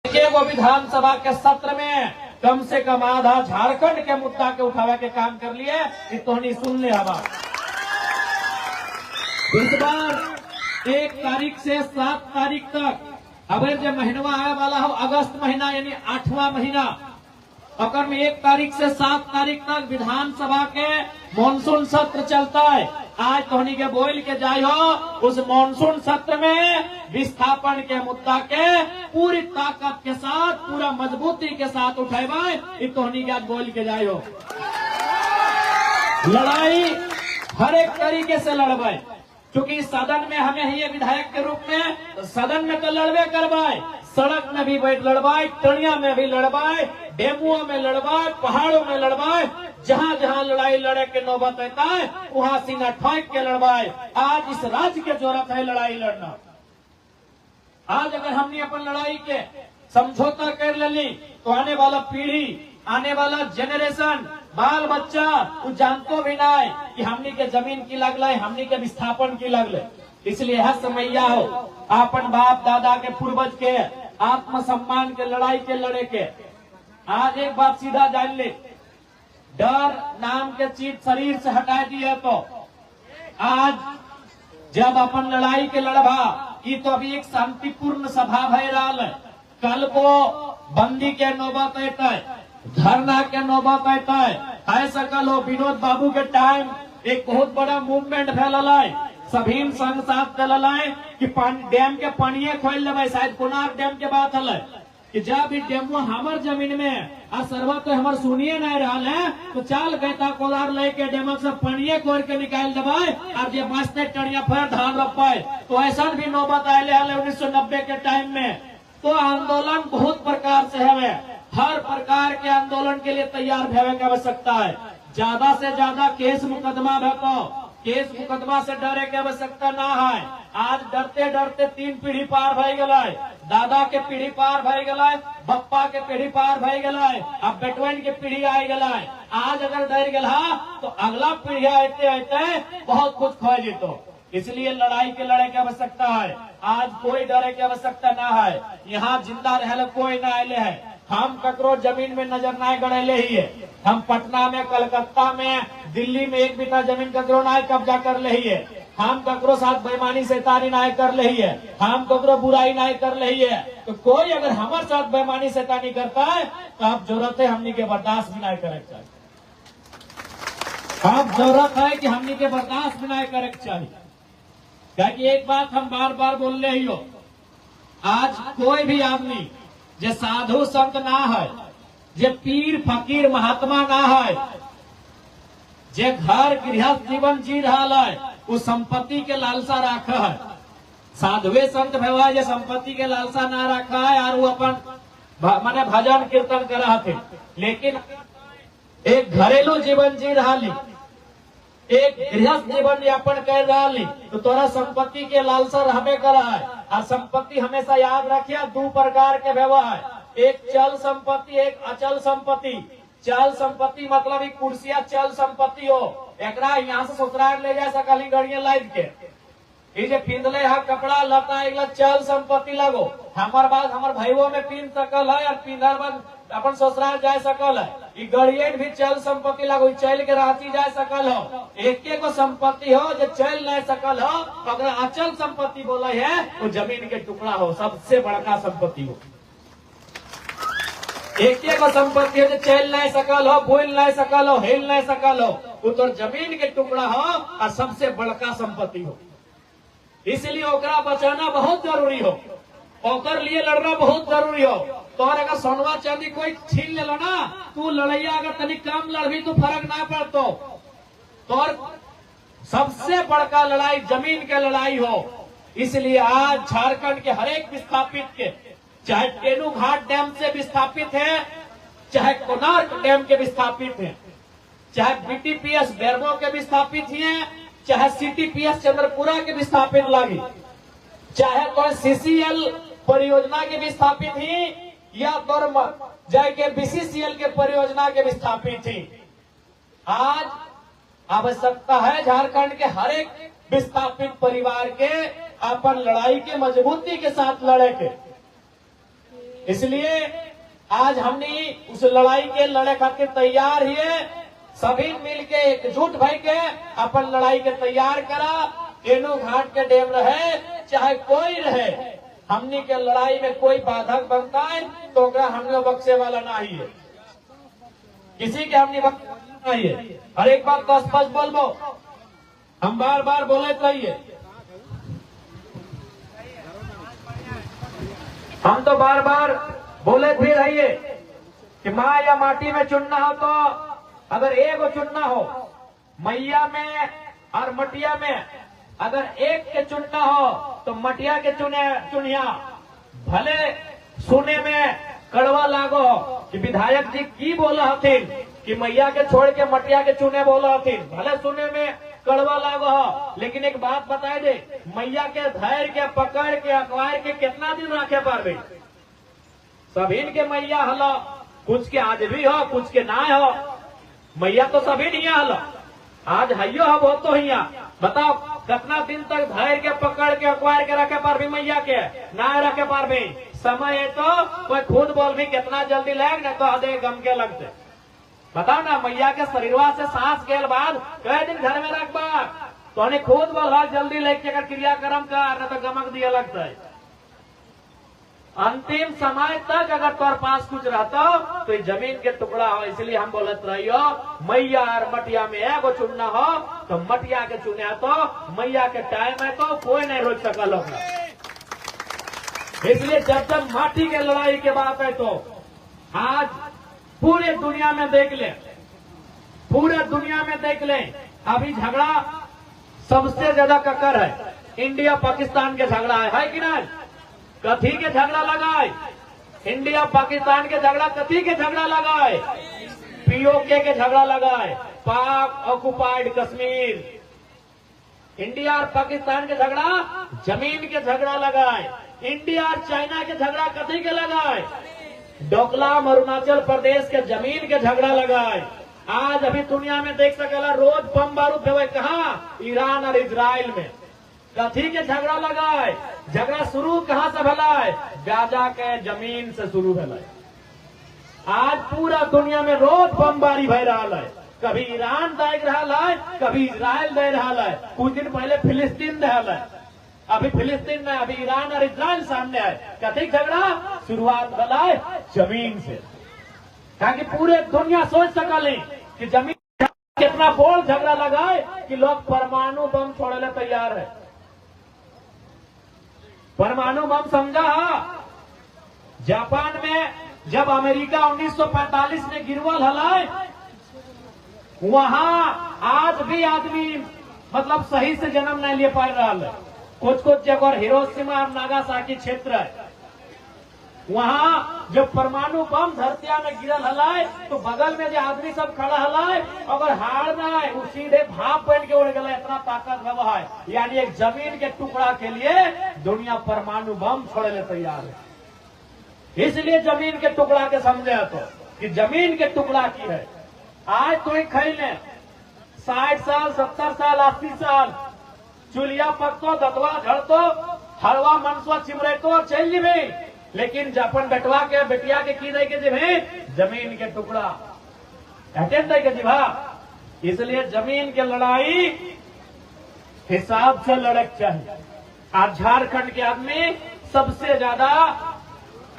वो विधानसभा के सत्र में कम से कम आधा झारखंड के मुद्दा के उठावे के काम कर लिए, तोहनी सुन ले। हवा इस बार 1 तारीख से 7 तारीख तक अगर जो महीनवा आने वाला हो अगस्त महीना यानी 8वां महीना, अगर में 1 तारीख से 7 तारीख तक विधानसभा के मानसून सत्र चलता है। आज तोहनी के बोल के जाय हो उस मानसून सत्र में विस्थापन के मुद्दा के पूरी ताकत के साथ पूरा मजबूती के साथ उठेबे, तोहनी के आज बोल के जाय हो। लड़ाई हर एक तरीके से लड़बे, क्योंकि सदन में हमें ये विधायक के रूप में सदन में तो लड़बे करवाए, सड़क में भी बैठ लड़वाए, टणिया में भी लड़वाए, डेमुओं में लड़वाए, पहाड़ों में लड़वाए, जहाँ जहाँ लड़ाई लड़े के नौबत आता है वहाँ सीना ठोक के लड़वाए। आज इस राज्य के जरूरत है लड़ाई लड़ना। आज अगर हमने अपन लड़ाई के समझौता कर ली तो आने वाला पीढ़ी, आने वाला जनरेशन, बाल बच्चा वो जानतो भी ना है कि हमनी के जमीन की लगल, हमनी के विस्थापन की लगल। इसलिए हर समैया हो अपन बाप दादा के पूर्वज के आत्मसम्मान के लड़ाई के लड़े के। आज एक बात सीधा जान ले, डर नाम के चीज शरीर से हटा दिए तो आज जब अपन लड़ाई के लड़बा की तो अभी एक शांतिपूर्ण सभा भय रहा है, कल को बंदी के नौबत आता है, धरना के नौबत आता है। ऐसा कल हो विनोद बाबू के टाइम एक बहुत बड़ा मूवमेंट फैलल है, सभी संग साथ चलल है कि डैम के पानी खोल लेवे। शायद कोनार डैम के बात है कि जब भी डैम हमार जमीन में आ सर्वा तो हमार सुनिए नहीं रहा है तो चाल कहता कोलार लेके डैम से पानी खोल के निकाल देवे और जे बचते टड़िया फिर धान रोपाए। तो ऐसा भी नौबत आये 1990 के टाइम में। तो आंदोलन बहुत प्रकार से है, हर प्रकार के आंदोलन के लिए तैयार होने की आवश्यकता है। ज्यादा से ज्यादा केस मुकदमा भेटो, केस मुकदमा से डरे की आवश्यकता ना है। आज डरते डरते 3 पीढ़ी पार भय गए, दादा के पीढ़ी पार भय गए, बप्पा के पीढ़ी पार भय गए, अब बेटवन के पीढ़ी आ गए। आज अगर डर गया तो अगला पीढ़ी आते आते बहुत कुछ खो जीतो। इसलिए लड़ाई के लड़े की आवश्यकता है। आज कोई डरे की आवश्यकता ना है। यहाँ जिंदा रहे कोई ना आये है। हम ककरो जमीन में नजर ना गड़ेले ही है। हम पटना में, कलकत्ता में, दिल्ली में एक बीता जमीन ककरो ना कब्जा कर ले ही है। हम ककरो साथ बेईमानी शैतानी ना कर ले ही है। हम ककरो बुराई ना कर ले ही है। तो कोई अगर हमारे साथ बेईमानी शैतानी करता है तो आप जरूरत है हमनी के बर्दाश्त भी ना करे चाहिए। अब जरूरत है कि हमनी के बर्दाश्त भी ना करे चाहिए। क्योंकि एक बात हम बार बार बोल रहे ही हो, आज कोई भी आदमी जे साधु संत ना है, जे पीर फकीर महात्मा ना है, जे घर गृहस्थ जीवन जी रहा है, उस संपत्ति के लालसा रखा है। साधुए संत भगवान जे संपत्ति के लालसा ना रखा है और वो अपन माने भजन कीर्तन कर रहा थे, लेकिन एक घरेलू जीवन जी रहा, एक गृहस्थ जीवन यापन कर रहा, तो तोरा संपत्ति के लालसा रहबे करा है। और संपत्ति हमेशा याद रखिए 2 प्रकार के व्यवहार, एक चल संपत्ति, एक अचल संपत्ति। चल संपत्ति मतलब एक कुर्सिया चल संपत्ति हो, एकरा यहाँ से ससुराल ले जा सकल गड़िया लाद के, जे पिंधले है कपड़ा लता एक चल संपत्ति लगो। हमार बात हमार भाइयों में पिंध सकल है और पिंधर बाद अपन ससुराल जा सकल है। गड़िया भी चल संपत्ति लगो, चल के रांची जा सकल हो। एक को संपत्ति हो जो चल नहीं सकल हो, अगर अचल संपत्ति बोले है तो जमीन के टुकड़ा हो, सबसे बड़का संपत्ति हो। एक को संपत्ति हो जो चल नहीं सकल हो, बोल नहीं सकल हो, हिल नहीं सकल हो, वो तो जमीन के टुकड़ा हो और सबसे बड़का संपत्ति हो। इसलिए ओकरा बचाना बहुत जरूरी हो, ओकर लिए लड़ना बहुत जरूरी हो। तो अगर सोनवा चांदी कोई छीन ले लो ना, तू लड़ैया अगर तनिक कम लड़बी तो फर्क ना पड़तो। तो सबसे बड़का लड़ाई जमीन के लड़ाई हो। इसलिए आज झारखंड के हर एक विस्थापित के, चाहे टेनू घाट डैम से विस्थापित है, चाहे कोनार्क डैम के विस्थापित है, चाहे बीटीपीएस बेरमो के विस्थापित है, चाहे सीटीपीएस चंद्रपुरा के विस्थापित लगी, चाहे कोई सीसीएल परियोजना के विस्थापित ही या तो जाके बीसीसीएल के परियोजना के विस्थापित थी। आज आवश्यकता है झारखंड के हर एक विस्थापित परिवार के अपन लड़ाई के मजबूती के साथ लड़े के। इसलिए आज हमने उस लड़ाई के लड़े खातिर तैयार हिए, सभी मिलके एकजुट भई के अपन लड़ाई के तैयार करा। केनू घाट के डेम रहे चाहे कोई रहे, हमनी के लड़ाई में कोई बाधक बनता है तो हम लोग बख्शे वाला नहीं है, किसी के हमने बख्शे नहीं है। हर एक बात को स्पष्ट बोलबो, हम बार बार बोले रहिए, हम तो बार बार बोले भी रहिए कि माँ या माटी में चुनना हो तो अगर एक चुनना हो, मैया में और मटिया में अगर एक के चुनना हो तो मटिया के चुनिया। भले सुने में कड़वा लागो कि विधायक जी की बोला हथिन कि मैया के छोड़ के मटिया के चुने बोला हथिन, भले सुने में कड़वा लागो हो, लेकिन एक बात बताए दे, मैया के धैर्य के पकड़ के अखबार के कितना दिन रखे पारबे। सभी के मैया हलो, कुछ के आज भी हो कुछ के ना हो, मैया तो सभी नहीं हलो, आज हइयो हो वो तो हिया। बताओ कितना दिन तक धैर्य के पकड़ के अखबार के रखे पारबी, मैया के ना रखे पारबी। समय है तो कोई खुद बोल भी कितना जल्दी लग न तो हदे गम के लगते। बताओ ना, मैया के शरीरवा से सांस गेल बाद कई दिन घर में रखबा तो खुद बोल जल्दी लेके क्रियाक्रम कर न तो गमक दिया लगता है। अंतिम समय तक अगर तोर पास कुछ रहता तो ये जमीन के टुकड़ा हो। इसलिए हम बोलत रहियो, मैया और मटिया में एगो चुनना हो तो मटिया के चुने तो मैया के टाइम है तो कोई नहीं रोक सकल होगा। इसलिए जब जब माटी के लड़ाई के बात है तो आज पूरे दुनिया में देख ले, पूरे दुनिया में देख ले, अभी झगड़ा सबसे ज्यादा ककर है इंडिया पाकिस्तान के झगड़ा है कि नहीं? कथी के झगड़ा लगाए? इंडिया पाकिस्तान के झगड़ा कथी के झगड़ा लगाए? पीओके के झगड़ा लगाए, पाक ऑक्युपाइड कश्मीर। इंडिया और पाकिस्तान के झगड़ा जमीन के झगड़ा लगाए। इंडिया और चाइना के झगड़ा कथी के लगाए? डोकलाम अरुणाचल प्रदेश के जमीन के झगड़ा लगाए। आज अभी दुनिया में देख सकेला रोज बम बारूद हुए कहा? ईरान और इजराइल में। कथी के झगड़ा लगाए? झगड़ा शुरू कहां से भला है? गाजा के जमीन से शुरू भला है। आज पूरा दुनिया में रोज बमबारी भय रहा है, कभी ईरान दे रहा है, कभी इजराइल दे रहा है, कुछ दिन पहले फिलिस्तीन दे रहा है, अभी फिलिस्तीन में, अभी ईरान और इजराइल सामने है। कथी झगड़ा? शुरुआत भला है जमीन से, ताकि पूरे दुनिया सोच सकले कि जमीन कितना बोल झगड़ा लगाए कि लोग परमाणु बम छोड़ने तैयार है। परमाणु बम समझा? जापान में जब अमेरिका 1945 में गिरवल हलाए, वहां आज भी आदमी मतलब सही से जन्म नहीं ले पा रहा है। कुछ कुछ जगह हिरोशिमा और नागासाकी क्षेत्र है, वहां जब परमाणु बम धरतिया में गिरल हलाए तो बगल में जो आदमी सब खड़ा हलाए अगर हार ना है वो सीधे भाप पहन के उड़ गए, इतना ताकत रहा है। यानी एक जमीन के टुकड़ा के लिए दुनिया परमाणु बम छोड़ने तैयार है। इसलिए जमीन के टुकड़ा के समझे तो कि जमीन के टुकड़ा की है। आज तो एक खैले 60 साल 70 साल 80 साल चूल्हा पकतो, दतवा झड़तो, हलवा मनसुआ चिमरेतो चल जीबे, लेकिन अपन बेटवा के बेटिया के की दे के जीबे? जमीन के टुकड़ा अटेंड दे के जीवा। इसलिए जमीन के लड़ाई हिसाब से लड़क चाहिए। आज झारखंड के आदमी सबसे ज्यादा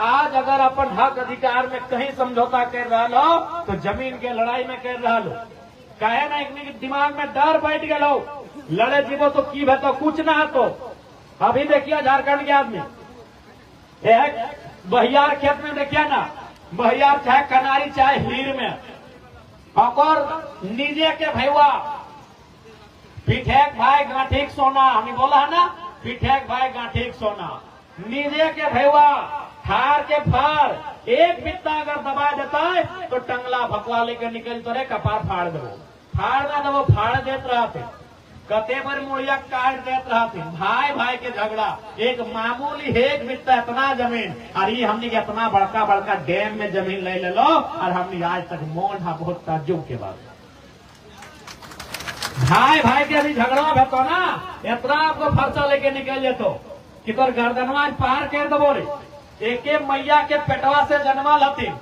आज अगर अपन हक अधिकार में कहीं समझौता कर रहा हो तो जमीन के लड़ाई में कर रहा हो। कहे ना एक दिमाग में डर बैठ गया, लड़े जीवो तो की तो कुछ ना तो। अभी देखिए झारखंड के आदमी बहियार खेत में देखिए ना, बहियार चाहे कनारी चाहे हीर में, और नीजे के भैया पिठेक भाई गांठीक सोना, हमने बोला है ना, पिठेक भाई गांठीक सोना। नीजे के भैया फार के फार एक बित्ता अगर दबा देता है तो टंगला भकवा लेकर निकल तो रे कपार फाड़ दो, फाड़ ना दो फाड़ देते रहते, कते पर मुड़िया काट देते रहते। भाई भाई के झगड़ा एक मामूली एक बित्ता इतना जमीन, और ये हमने इतना बड़का बड़का डैम में जमीन ले लो, और हमने आज तक मौन है बहुत ताज्जुब के बाद। भाई भाई के अभी झगड़ा भेतो ना, इतना आपको फर्चा लेके निकल जेतो कि तोर गर्दनवा पार कर दबो रे, एके मैया के पेटवा से जन्मल हथिन,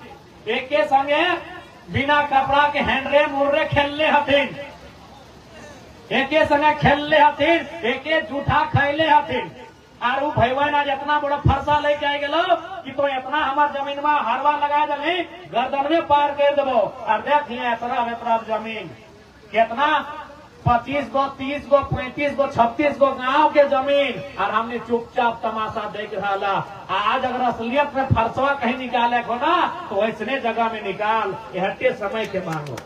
एके संगे बिना कपड़ा के हैंडरे मुर्रे खेलले हथिन, एके संगे खेलले हथिन, एके जूठा खैले हथिन। और उ भैया ना जितना बड़ा फरसा लेके आ गेलो कि तो इतना हमार जमीन में हरवा लगा दली, गर्दन में पार कर देबो। और देख इतना जमीन कितना 25 गो 30 गो 35 गो 36 गो गांव के जमीन, और हमने चुपचाप तमाशा देख रहा। आज अगर असलियत में फरसवा कहीं निकाले को ना तो ऐसने जगह में निकाल, हटे समय के मांगो।